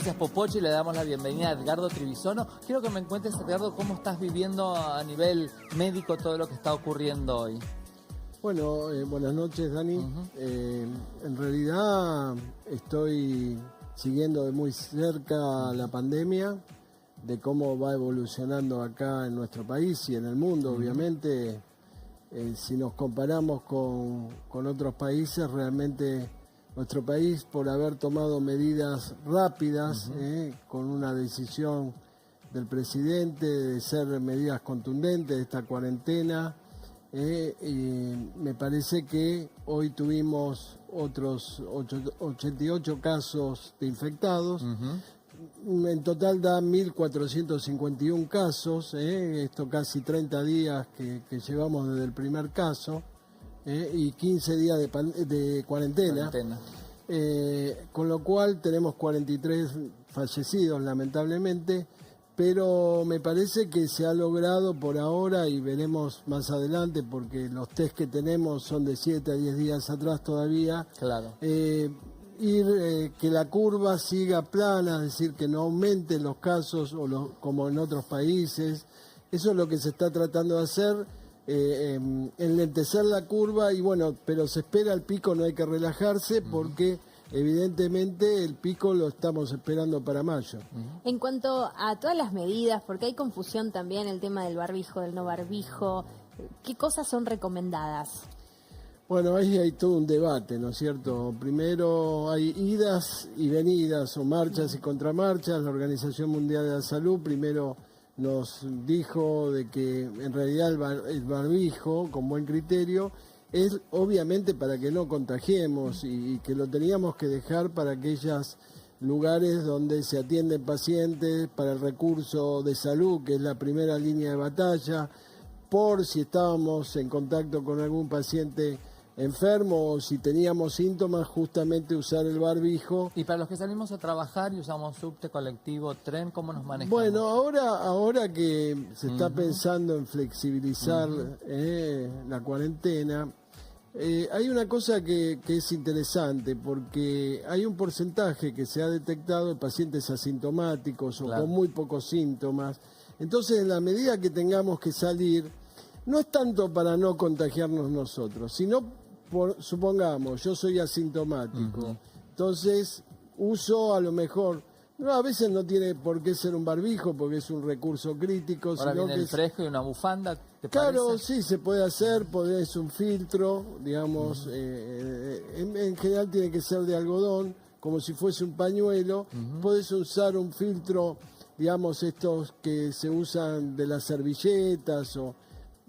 Gracias, Popochi. Le damos la bienvenida a Edgardo Trivisono. Quiero que me cuentes, Edgardo, cómo estás viviendo a nivel médico todo lo que está ocurriendo hoy. Bueno, buenas noches, Dani. En realidad estoy siguiendo de muy cerca la pandemia, de cómo va evolucionando acá en nuestro país y en el mundo, obviamente. Si nos comparamos con otros países, realmente nuestro país, por haber tomado medidas rápidas, con una decisión del presidente de ser medidas contundentes de esta cuarentena, me parece que hoy tuvimos otros 88 casos de infectados. En total da 1.451 casos, esto casi 30 días que llevamos desde el primer caso, y 15 días de cuarentena. Con lo cual tenemos 43 fallecidos, lamentablemente, pero me parece que se ha logrado por ahora, y veremos más adelante, porque los test que tenemos son de 7 a 10 días atrás todavía. Claro. Que la curva siga plana, es decir, que no aumenten los casos como en otros países. Eso es lo que se está tratando de hacer, enlentecer la curva, y bueno, pero se espera el pico, no hay que relajarse, porque evidentemente el pico lo estamos esperando para mayo. En cuanto a todas las medidas, porque hay confusión también, el tema del barbijo, del no barbijo, ¿qué cosas son recomendadas? Bueno, ahí hay todo un debate, ¿no es cierto? Primero hay idas y venidas, o marchas y contramarchas. La Organización Mundial de la Salud primero nos dijo de que en realidad el barbijo, con buen criterio, es obviamente para que no contagiemos, y que lo teníamos que dejar para aquellos lugares donde se atienden pacientes, para el recurso de salud, que es la primera línea de batalla, por si estábamos en contacto con algún paciente enfermo o si teníamos síntomas, justamente usar el barbijo. Y para los que salimos a trabajar y usamos subte, colectivo, tren, ¿cómo nos manejamos? Bueno, ahora que se está pensando en flexibilizar la cuarentena, hay una cosa que es interesante, porque hay un porcentaje que se ha detectado de pacientes asintomáticos o con muy pocos síntomas. Entonces, en la medida que tengamos que salir, no es tanto para no contagiarnos nosotros, sino supongamos, yo soy asintomático, entonces uso a lo mejor, a veces no tiene por qué ser un barbijo porque es un recurso crítico. Ahora sino viene que el fresco y una bufanda, ¿te claro, parece? sí, se puede hacer, es un filtro, digamos, en general tiene que ser de algodón, como si fuese un pañuelo. Puedes usar un filtro, digamos, estos que se usan de las servilletas, o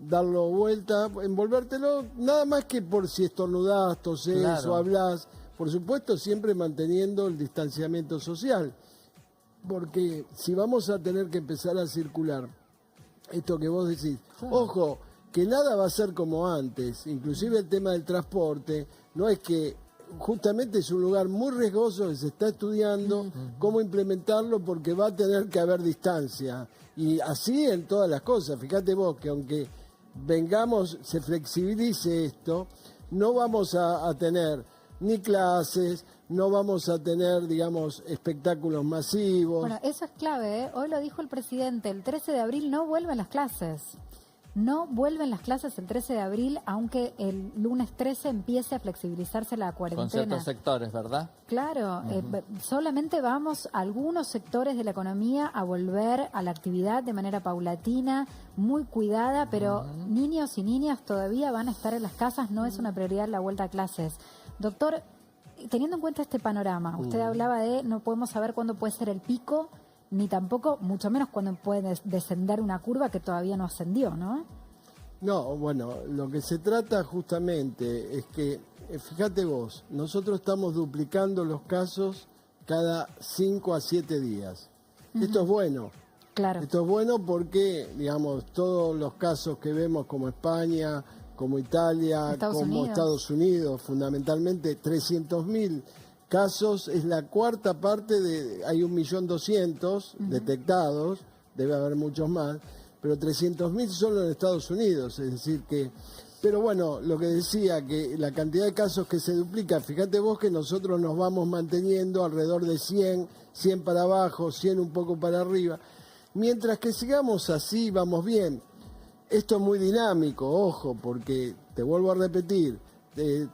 darlo vuelta, envolvértelo, nada más que por si estornudás, tosés o hablás, por supuesto siempre manteniendo el distanciamiento social, porque si vamos a tener que empezar a circular, esto que vos decís, ojo, que nada va a ser como antes, inclusive el tema del transporte, no es que justamente es un lugar muy riesgoso que se está estudiando cómo implementarlo, porque va a tener que haber distancia, y así en todas las cosas. Fíjate vos que aunque vengamos, se flexibilice esto, no vamos a tener ni clases, no vamos a tener, digamos, espectáculos masivos. Bueno, eso es clave, ¿eh? Hoy lo dijo el presidente, el 13 de abril no vuelven las clases. No vuelven las clases el 13 de abril, aunque el lunes 13 empiece a flexibilizarse la cuarentena. Con ciertos sectores, ¿verdad? Claro, solamente vamos a algunos sectores de la economía a volver a la actividad de manera paulatina, muy cuidada, pero niños y niñas todavía van a estar en las casas, no es una prioridad la vuelta a clases. Doctor, teniendo en cuenta este panorama, usted hablaba de no podemos saber cuándo puede ser el pico, ni tampoco, mucho menos cuando puede descender una curva que todavía no ascendió, ¿no? No, bueno, lo que se trata justamente es que, fíjate vos, nosotros estamos duplicando los casos cada 5 a 7 días. Esto es bueno. Claro. Esto es bueno porque, digamos, todos los casos que vemos como España, como Italia, como Estados Unidos, fundamentalmente 300.000 casos, es la cuarta parte hay 1.200.000 detectados, debe haber muchos más, pero 300.000 solo en Estados Unidos, es decir que Pero bueno, lo que decía, que la cantidad de casos que se duplica, fíjate vos que nosotros nos vamos manteniendo alrededor de 100, 100 para abajo, 100 un poco para arriba. Mientras que sigamos así, vamos bien. Esto es muy dinámico, ojo, porque te vuelvo a repetir,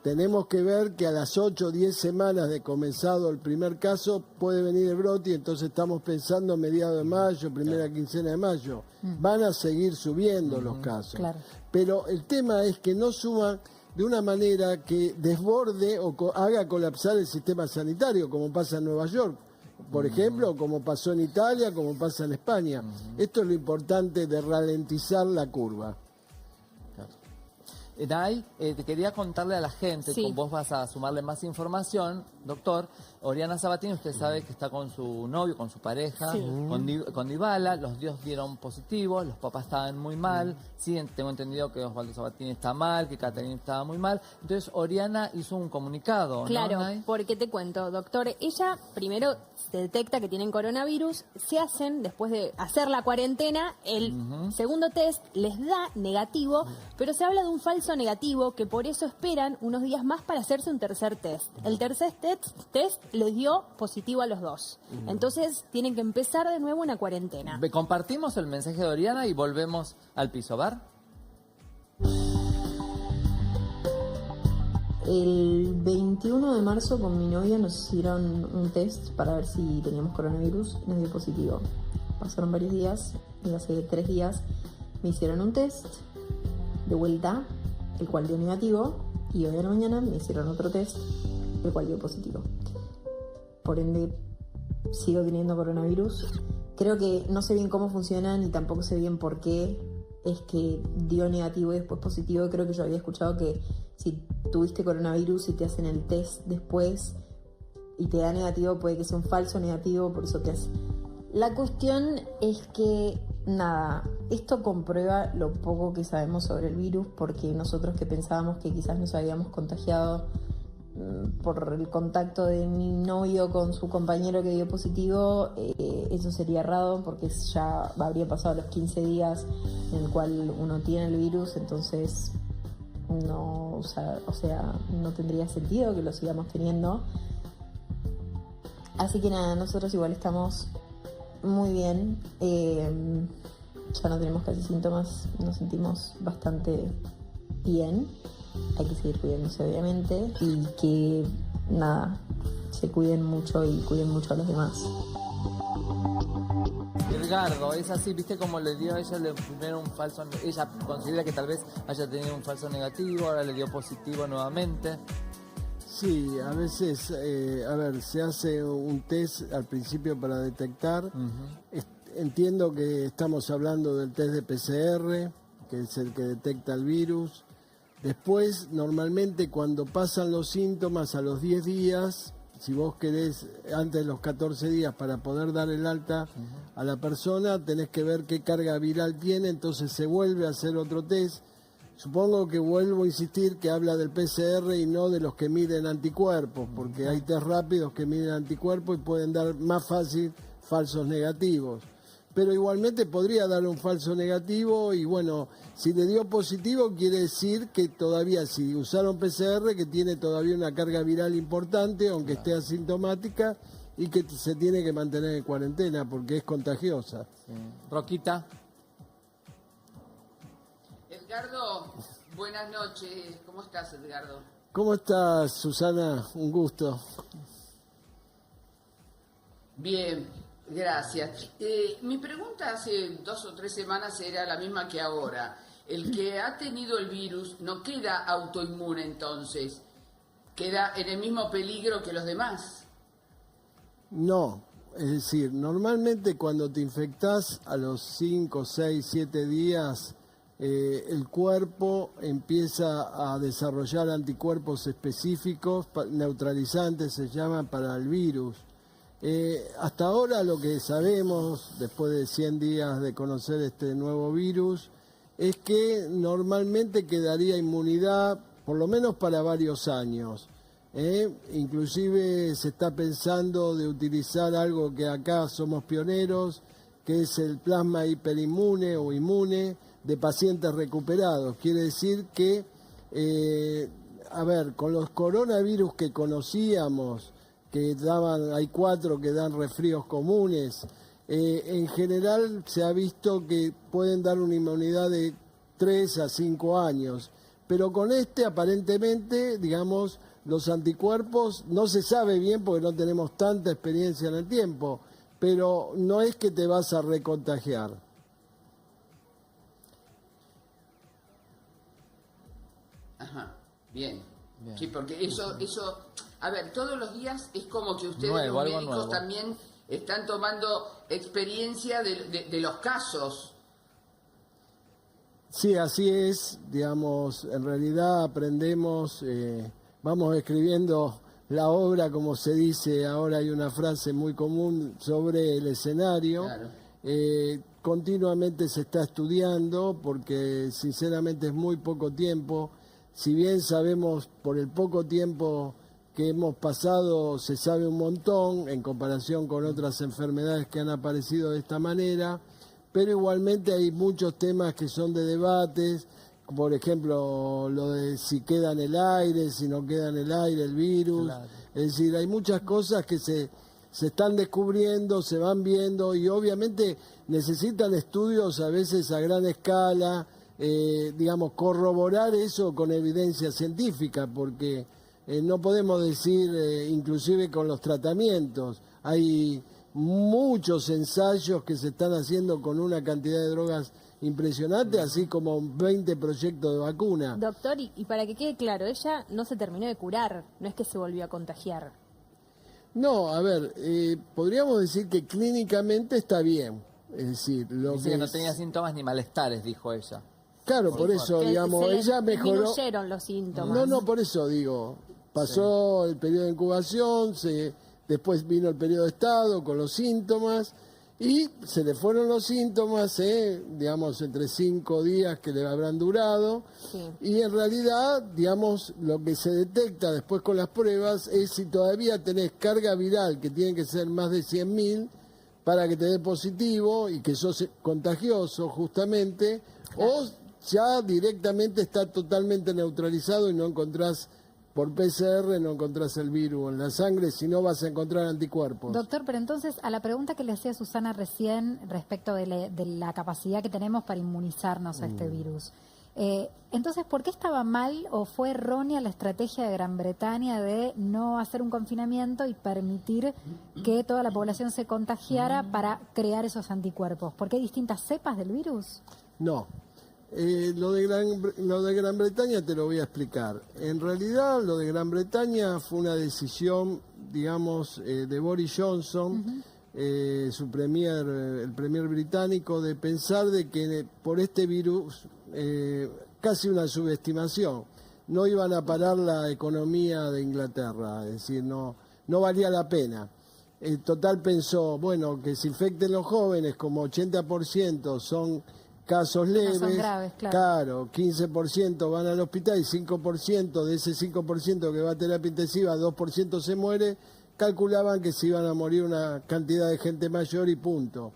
tenemos que ver que a las 8 o 10 semanas de comenzado el primer caso puede venir el brote y entonces estamos pensando a mediados de mayo, primera quincena de mayo. Van a seguir subiendo los casos. Claro. Pero el tema es que no suban de una manera que desborde o haga colapsar el sistema sanitario, como pasa en Nueva York, por ejemplo, como pasó en Italia, como pasa en España. Esto es lo importante de ralentizar la curva. Nay, te quería contarle a la gente, Sí. con vos vas a sumarle más información, doctor. Oriana Sabatini, usted sabe que está con su novio, con su pareja, Sí. con Dybala, los dos dieron positivo, los papás estaban muy mal, sí, tengo entendido que Osvaldo Sabatini está mal, que Caterina estaba muy mal, entonces Oriana hizo un comunicado, Claro, ¿no, Nay? porque te cuento, doctor, ella primero se detecta que tienen coronavirus, se hacen, después de hacer la cuarentena, el segundo test les da negativo, pero se habla de un falso negativo que por eso esperan unos días más para hacerse un tercer test. El tercer test les dio positivo a los dos. Entonces tienen que empezar de nuevo una cuarentena. Compartimos el mensaje de Oriana y volvemos al piso bar. El 21 de marzo con mi novia nos hicieron un test para ver si teníamos coronavirus y nos dio positivo. Pasaron varios días y hace 3 días me hicieron un test de vuelta, el cual dio negativo, y hoy a la mañana me hicieron otro test, el cual dio positivo. Por ende, sigo teniendo coronavirus. Creo que no sé bien cómo funciona ni tampoco sé bien por qué es que dio negativo y después positivo. Creo que yo había escuchado que si tuviste coronavirus y te hacen el test después y te da negativo, puede que sea un falso negativo, por eso te hace. La cuestión es que, nada, esto comprueba lo poco que sabemos sobre el virus, porque nosotros que pensábamos que quizás nos habíamos contagiado por el contacto de mi novio con su compañero que dio positivo, eso sería errado porque ya habría pasado los 15 días en el cual uno tiene el virus, entonces no, o sea, no tendría sentido que lo sigamos teniendo. Así que nada, nosotros igual estamos muy bien, ya no tenemos casi síntomas, nos sentimos bastante bien. Hay que seguir cuidándose obviamente y que nada, se cuiden mucho y cuiden mucho a los demás. Edgardo, es así, viste cómo le dio a ella primero un falso, ella considera que tal vez haya tenido un falso negativo, ahora le dio positivo nuevamente. Sí, a veces, se hace un test al principio para detectar. Entiendo que estamos hablando del test de PCR, que es el que detecta el virus. Después, normalmente cuando pasan los síntomas a los 10 días, si vos querés antes de los 14 días para poder dar el alta a la persona, tenés que ver qué carga viral tiene, entonces se vuelve a hacer otro test. Supongo que vuelvo a insistir que habla del PCR y no de los que miden anticuerpos, porque hay test rápidos que miden anticuerpos y pueden dar más fácil falsos negativos. Pero igualmente podría dar un falso negativo y bueno, si le dio positivo quiere decir que todavía, si usaron PCR, que tiene todavía una carga viral importante, aunque esté asintomática, y que se tiene que mantener en cuarentena porque es contagiosa. Sí. Roquita. Edgardo, buenas noches. ¿Cómo estás, Edgardo? ¿Cómo estás, Susana? Un gusto. Bien, gracias. Mi pregunta hace 2 o 3 semanas era la misma que ahora. El que ha tenido el virus no queda autoinmune entonces, queda en el mismo peligro que los demás. No, es decir, normalmente cuando te infectás a los 5, 6, 7 días, el cuerpo empieza a desarrollar anticuerpos específicos, neutralizantes se llaman, para el virus. Hasta ahora lo que sabemos, después de 100 días de conocer este nuevo virus, es que normalmente quedaría inmunidad por lo menos para varios años. Inclusive se está pensando de utilizar algo que acá somos pioneros, que es el plasma hiperinmune o inmune de pacientes recuperados. Quiere decir que A ver, con los coronavirus que conocíamos, que hay 4 que dan resfríos comunes, en general se ha visto que pueden dar una inmunidad de 3 a 5 años, pero con este aparentemente, digamos, los anticuerpos, no se sabe bien porque no tenemos tanta experiencia en el tiempo, pero no es que te vas a recontagiar. Ajá, bien. Sí, porque eso, a ver, todos los días es como que ustedes, Nuevo, los algo médicos, nuevo. también están tomando experiencia de los casos. Sí, así es, digamos, en realidad aprendemos, vamos escribiendo la obra, como se dice, ahora hay una frase muy común sobre el escenario. Claro. Continuamente se está estudiando porque sinceramente es muy poco tiempo. Si bien sabemos por el poco tiempo que hemos pasado, se sabe un montón en comparación con otras enfermedades que han aparecido de esta manera, pero igualmente hay muchos temas que son de debates, por ejemplo, lo de si queda en el aire, si no queda en el aire el virus. Claro. Es decir, hay muchas cosas que se están descubriendo, se van viendo y obviamente necesitan estudios a veces a gran escala, digamos, corroborar eso con evidencia científica, porque no podemos decir, inclusive con los tratamientos, hay muchos ensayos que se están haciendo con una cantidad de drogas impresionante, así como 20 proyectos de vacuna. Doctor, y para que quede claro, ella no se terminó de curar, no es que se volvió a contagiar. No, a ver, podríamos decir que clínicamente está bien. Es decir, Dice que no tenía síntomas ni malestares, dijo ella. Claro, por eso, Que digamos, se le ella mejoró. disminuyeron los síntomas. No, por eso digo, pasó el periodo de incubación, después vino el periodo de estado con los síntomas y se le fueron los síntomas, digamos, entre 5 días que le habrán durado. Sí. Y en realidad, digamos, lo que se detecta después con las pruebas es si todavía tenés carga viral, que tiene que ser más de 100.000 para que te dé positivo y que sos contagioso justamente, o ya directamente está totalmente neutralizado y no encontrás, por PCR, no encontrás el virus en la sangre, si no vas a encontrar anticuerpos. Doctor, pero entonces a la pregunta que le hacía Susana recién respecto de la capacidad que tenemos para inmunizarnos a este virus, entonces, ¿por qué estaba mal o fue errónea la estrategia de Gran Bretaña de no hacer un confinamiento y permitir que toda la población se contagiara para crear esos anticuerpos? ¿Por qué hay distintas cepas del virus? No. Lo de Gran Bretaña te lo voy a explicar. En realidad, lo de Gran Bretaña fue una decisión, digamos, de Boris Johnson, el premier británico, de pensar de que por este virus, casi una subestimación, no iban a parar la economía de Inglaterra, es decir, no valía la pena. Total pensó, bueno, que se infecten los jóvenes, como 80% son casos leves, son graves, claro, 15% van al hospital y 5% de ese 5% que va a terapia intensiva, 2% se muere, calculaban que se iban a morir una cantidad de gente mayor y punto.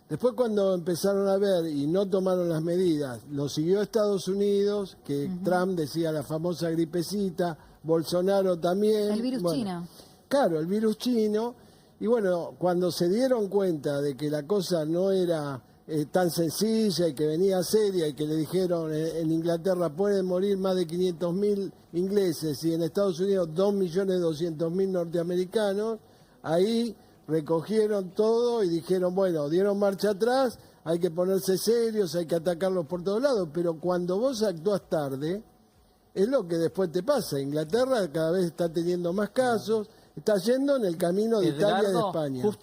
Después cuando empezaron a ver y no tomaron las medidas, lo siguió Estados Unidos, que Trump decía la famosa gripecita, Bolsonaro también. El virus chino. Claro, el virus chino. Y bueno, cuando se dieron cuenta de que la cosa no era tan sencilla y que venía seria y que le dijeron en Inglaterra pueden morir más de 500.000 ingleses y en Estados Unidos 2.200.000 norteamericanos, ahí recogieron todo y dijeron, bueno, dieron marcha atrás, hay que ponerse serios, hay que atacarlos por todos lados, pero cuando vos actuás tarde, es lo que después te pasa. Inglaterra cada vez está teniendo más casos, está yendo en el camino de Italia y de Edgardo, España.